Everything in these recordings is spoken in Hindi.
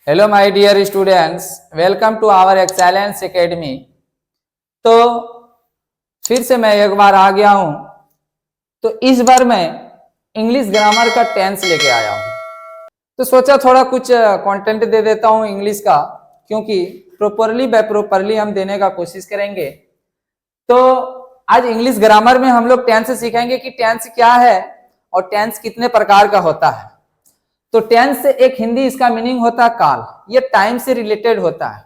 Hello my dear students, welcome to our excellence academy. तो फिर से मैं एक बार आ गया हूं। तो इस बार मैं इंग्लिश ग्रामर का टेंस लेके आया हूं। तो सोचा थोड़ा कुछ कंटेंट दे देता हूं इंग्लिश का, क्योंकि प्रॉपरली हम देने का कोशिश करेंगे। तो आज इंग्लिश ग्रामर में हम लोग टेंस सीखेंगे कि टेंस क्या है और टेंस कितने प्रकार का होता है। तो टेंस एक हिंदी इसका मीनिंग होता है काल। ये टाइम से रिलेटेड होता है।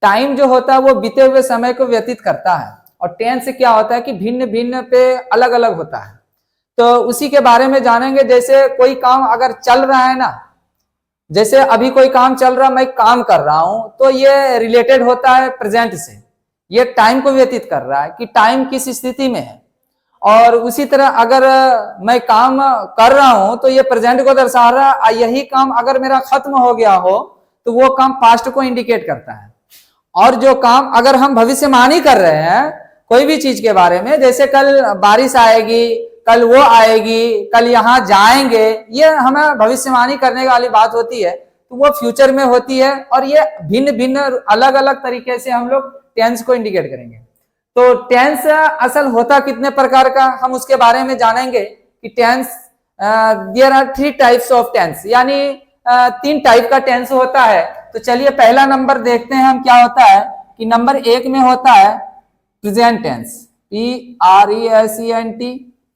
टाइम जो होता है वो बीते हुए समय को व्यतीत करता है, और टेंस क्या होता है कि भिन्न भिन्न पे अलग अलग होता है। तो उसी के बारे में जानेंगे। जैसे कोई काम अगर चल रहा है ना, जैसे अभी कोई काम चल रहा, मैं काम कर रहा हूं, तो ये रिलेटेड होता है प्रेजेंट से। ये टाइम को व्यतीत कर रहा है कि टाइम किस स्थिति में है। और उसी तरह अगर मैं काम कर रहा हूं तो ये प्रेजेंट को दर्शा रहा है। यही काम अगर मेरा खत्म हो गया हो तो वो काम पास्ट को इंडिकेट करता है। और जो काम अगर हम भविष्यवाणी कर रहे हैं कोई भी चीज के बारे में, जैसे कल बारिश आएगी, कल वो आएगी, कल यहाँ जाएंगे, ये हमें भविष्यवाणी करने वाली बात होती है। तो वो फ्यूचर में होती है, और ये भिन्न भिन्न अलग अलग तरीके से हम लोग टेंस को इंडिकेट करेंगे। तो टेंस असल होता कितने प्रकार का, हम उसके बारे में जानेंगे कि tense there are 3 types of tense, यानी 3 टाइप का टेंस होता है। तो चलिए पहला नंबर देखते हैं हम क्या होता है कि नंबर 1 में होता है present tense, PRESENT,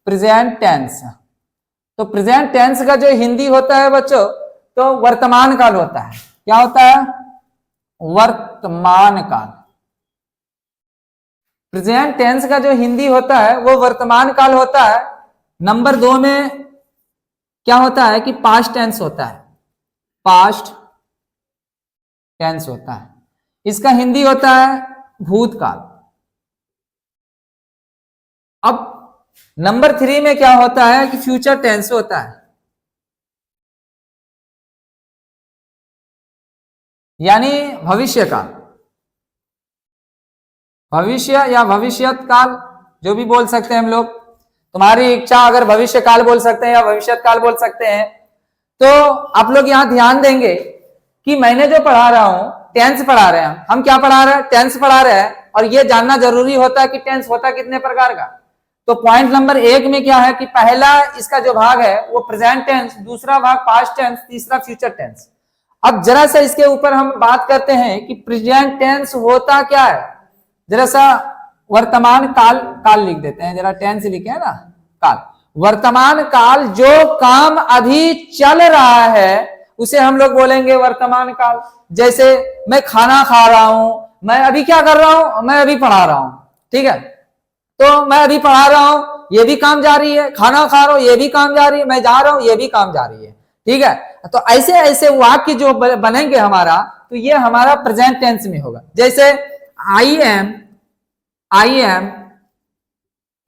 present tense. तो प्रेजेंट टेंस का जो हिंदी होता है बच्चों, तो वर्तमान काल होता है। क्या होता है? वर्तमान काल। प्रेजेंट टेंस का जो हिंदी होता है वो वर्तमान काल होता है। नंबर 2 में क्या होता है कि पास्ट टेंस होता है। पास्ट टेंस होता है, इसका हिंदी होता है भूतकाल। अब नंबर 3 में क्या होता है कि फ्यूचर टेंस होता है, यानी भविष्य काल। भविष्य या भविष्यत काल जो भी बोल सकते हैं हम लोग। तुम्हारी इच्छा अगर भविष्य काल बोल सकते हैं या भविष्यत काल बोल सकते हैं। तो आप लोग यहां ध्यान देंगे कि मैंने जो पढ़ा रहा हूं टेंस पढ़ा रहे हैं। हम क्या पढ़ा रहे हैं? टेंस पढ़ा रहे हैं। और ये जानना जरूरी होता है कि टेंस होता कितने प्रकार का। तो पॉइंट नंबर 1 में क्या है कि पहला इसका जो भाग है वो प्रेजेंट टेंस, दूसरा भाग पास्ट टेंस, तीसरा फ्यूचर टेंस। अब जरा सा इसके ऊपर हम बात करते हैं कि प्रेजेंट टेंस होता क्या है। जरा सा वर्तमान काल, काल लिख देते हैं, जरा टेंस लिखे है ना, काल। वर्तमान काल, जो काम अभी चल रहा है उसे हम लोग बोलेंगे वर्तमान काल। जैसे मैं खाना खा रहा हूं, मैं अभी क्या कर रहा हूं? मैं अभी पढ़ा रहा हूं, ठीक है। तो मैं अभी पढ़ा रहा हूं, ये भी काम जारी है। खाना खा रहा हूं, ये भी काम जारी है। मैं जा रहा हूं, ये भी काम जारी है, ठीक है। तो ऐसे ऐसे वाक्य जो बनेंगे हमारा, तो ये हमारा प्रेजेंट टेंस में होगा। जैसे I am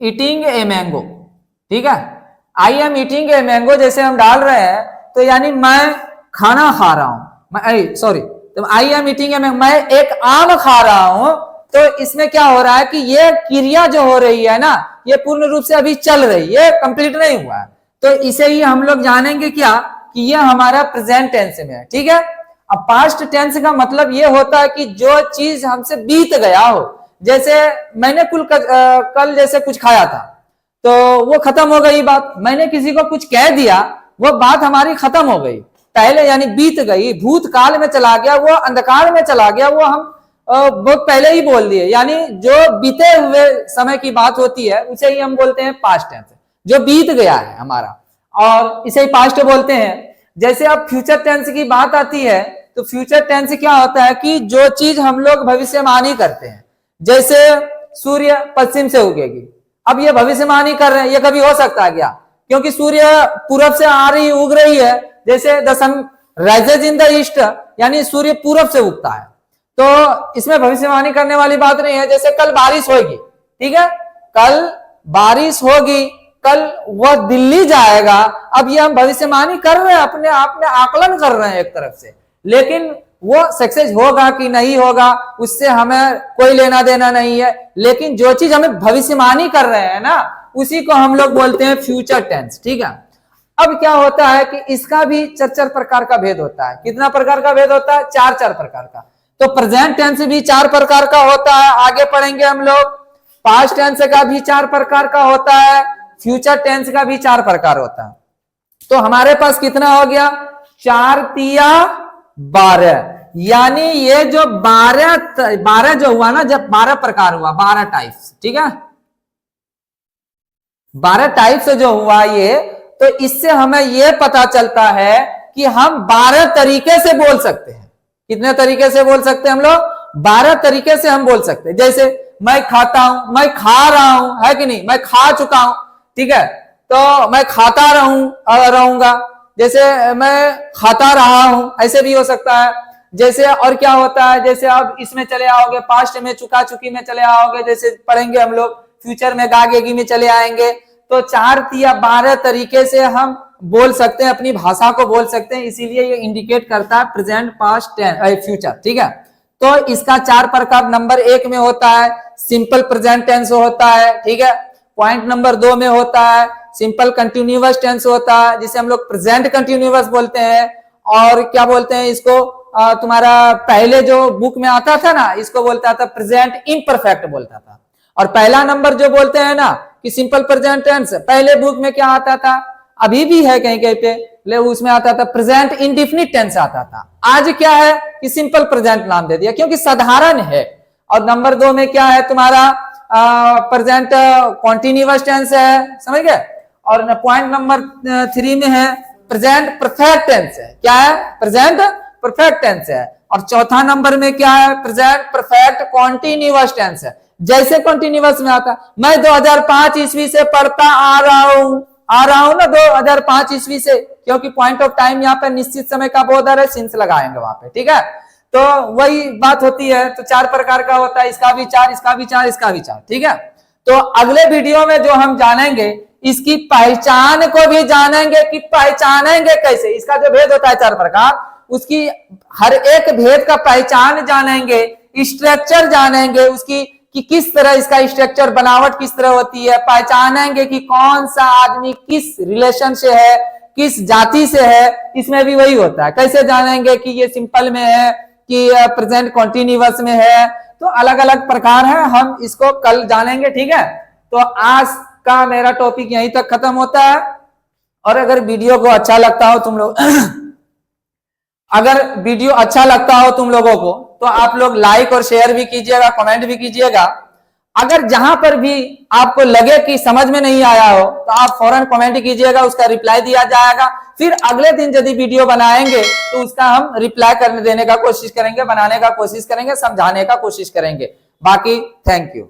eating a mango, ठीक है। I am eating a mango जैसे हम डाल रहे हैं, तो यानी मैं खाना खा रहा हूं। सॉरी, तो I am eating a mango, मैं एक आम खा रहा हूं। तो इसमें क्या हो रहा है कि ये क्रिया जो हो रही है ना, ये पूर्ण रूप से अभी चल रही है, कंप्लीट नहीं हुआ है। तो इसे ही हम लोग जानेंगे क्या कि ये हमारा प्रेजेंट टेंस में है, ठीक है। अब पास्ट टेंस का मतलब ये होता है कि जो चीज हमसे बीत गया हो। जैसे मैंने कल जैसे कुछ खाया था, तो वो खत्म हो गई बात। मैंने किसी को कुछ कह दिया, वो बात हमारी खत्म हो गई पहले, यानी बीत गई, भूतकाल में चला गया, वो अंधकार में चला गया, वो हम बहुत पहले ही बोल दिए। यानी जो बीते हुए समय की बात होती है उसे ही हम बोलते हैं पास्ट टेंस, जो बीत गया है हमारा, और इसे ही पास्ट बोलते हैं। जैसे अब फ्यूचर टेंस की बात आती है, तो फ्यूचर टेंस क्या होता है कि जो चीज हम लोग भविष्यवाणी करते हैं। जैसे सूर्य पश्चिम से उगेगी, अब ये भविष्यवाणी कर रहे हैं, ये कभी हो सकता है क्या? क्योंकि सूर्य पूरब से आ रही, उग रही है। जैसे the sun rises in the east, यानी सूर्य पूरब से उगता है। तो इसमें भविष्यवाणी करने वाली बात नहीं है। जैसे कल बारिश होगी, ठीक है, कल बारिश होगी, कल वह दिल्ली जाएगा। अब ये हम भविष्यवाणी कर रहे हैं, अपने आप में आकलन कर रहे हैं एक तरफ से, लेकिन वो सक्सेस होगा कि नहीं होगा उससे हमें कोई लेना देना नहीं है। लेकिन जो चीज हमें भविष्यवाणी कर रहे हैं ना, उसी को हम लोग बोलते हैं फ्यूचर टेंस, ठीक है। अब क्या होता है कि इसका भी चार प्रकार का भेद होता है। कितना प्रकार का भेद होता है? चार प्रकार का। तो प्रेजेंट टेंस भी 4 प्रकार का होता है, आगे पढ़ेंगे हम लोग। पास्ट टेंस का भी 4 प्रकार का होता है, फ्यूचर टेंस का भी 4 प्रकार होता है। तो हमारे पास कितना हो गया? 4 तिया 12, यानी ये जो 12 जो हुआ ना, जब 12 प्रकार हुआ, 12 टाइप्स, ठीक है, 12 टाइप से जो हुआ ये, तो इससे हमें ये पता चलता है कि हम 12 तरीके से बोल सकते हैं। कितने तरीके से बोल सकते हैं हम लोग? 12 तरीके से हम बोल सकते हैं। जैसे मैं खाता हूं, मैं खा रहा हूं, है कि नहीं, मैं खा चुका हूं, ठीक है, तो मैं खाता रहूंगा, जैसे मैं खाता रहा हूं, ऐसे भी हो सकता है। जैसे और क्या होता है, जैसे अब इसमें चले आओगे, पास्ट में चुका चुकी में चले आओगे, जैसे पढ़ेंगे हम लोग, फ्यूचर में गागेगी में चले आएंगे। तो 4 या 12 तरीके से हम बोल सकते हैं, अपनी भाषा को बोल सकते हैं, इसीलिए ये इंडिकेट करता है प्रेजेंट, पास्ट, फ्यूचर, ठीक है। तो इसका 4 प्रकार नंबर 1 में होता है सिंपल प्रेजेंट टेंस होता है, ठीक है। पॉइंट नंबर 2 में होता है सिंपल कंटिन्यूअस टेंस होता है, जिसे हम लोग प्रेजेंट कंटिन्यूअस बोलते हैं। और क्या बोलते हैं इसको, तुम्हारा पहले जो बुक में आता था ना, इसको बोलता था प्रेजेंट इम्परफेक्ट बोलता था। और पहला नंबर जो बोलते हैं ना कि सिंपल प्रेजेंट टेंस, पहले बुक में क्या आता था, अभी भी है कहीं कहीं पे, ले उसमें आता था प्रेजेंट इंडेफिनिट टेंस आता था। आज क्या है कि सिंपल प्रेजेंट नाम दे दिया, क्योंकि साधारण है। और नंबर 2 में क्या है तुम्हारा, प्रेजेंट कॉन्टिन्यूअस टेंस है, समझ गए। और पॉइंट नंबर 3 में है प्रेजेंट परफेक्ट टेंस है। क्या है? प्रेजेंट परफेक्ट टेंस है। और चौथा नंबर में क्या है? प्रेजेंट परफेक्ट कॉन्टिन्यूअस टेंस है। जैसे कॉन्टिन्यूअस में आता, मैं 2005 ईस्वी से पढ़ता आ रहा हूं ना, 2005 ईस्वी से, क्योंकि पॉइंट ऑफ टाइम यहाँ पे निश्चित समय का बोध है, सिंस लगाएंगे वहां पे, ठीक है। तो वही बात होती है। तो 4 प्रकार का होता है, इसका भी 4, इसका भी 4, इसका भी 4, ठीक है। तो अगले वीडियो में जो हम जानेंगे, इसकी पहचान को भी जानेंगे कि पहचानेंगे कैसे, इसका जो भेद होता है 4 प्रकार, उसकी हर एक भेद का पहचान जानेंगे, स्ट्रक्चर जानेंगे उसकी, कि किस तरह इसका स्ट्रक्चर, बनावट किस तरह होती है, पहचानेंगे कि कौन सा आदमी किस रिलेशन से है, किस जाति से है। इसमें भी वही होता है, कैसे जानेंगे कि ये सिंपल में है कि प्रेजेंट कॉन्टिन्यूअस में है। तो अलग अलग प्रकार है, हम इसको कल जानेंगे, ठीक है। तो आज का मेरा टॉपिक यहीं तक खत्म होता है। और अगर वीडियो को अच्छा लगता हो तुम लोग अगर वीडियो अच्छा लगता हो तुम लोगों को, तो आप लोग लाइक और शेयर भी कीजिएगा, कमेंट भी कीजिएगा। अगर जहां पर भी आपको लगे कि समझ में नहीं आया हो, तो आप फौरन कमेंट कीजिएगा, उसका रिप्लाई दिया जाएगा। फिर अगले दिन यदि वीडियो बनाएंगे तो उसका हम रिप्लाई करने देने का कोशिश करेंगे, बनाने का कोशिश करेंगे, समझाने का कोशिश करेंगे। बाकी थैंक यू।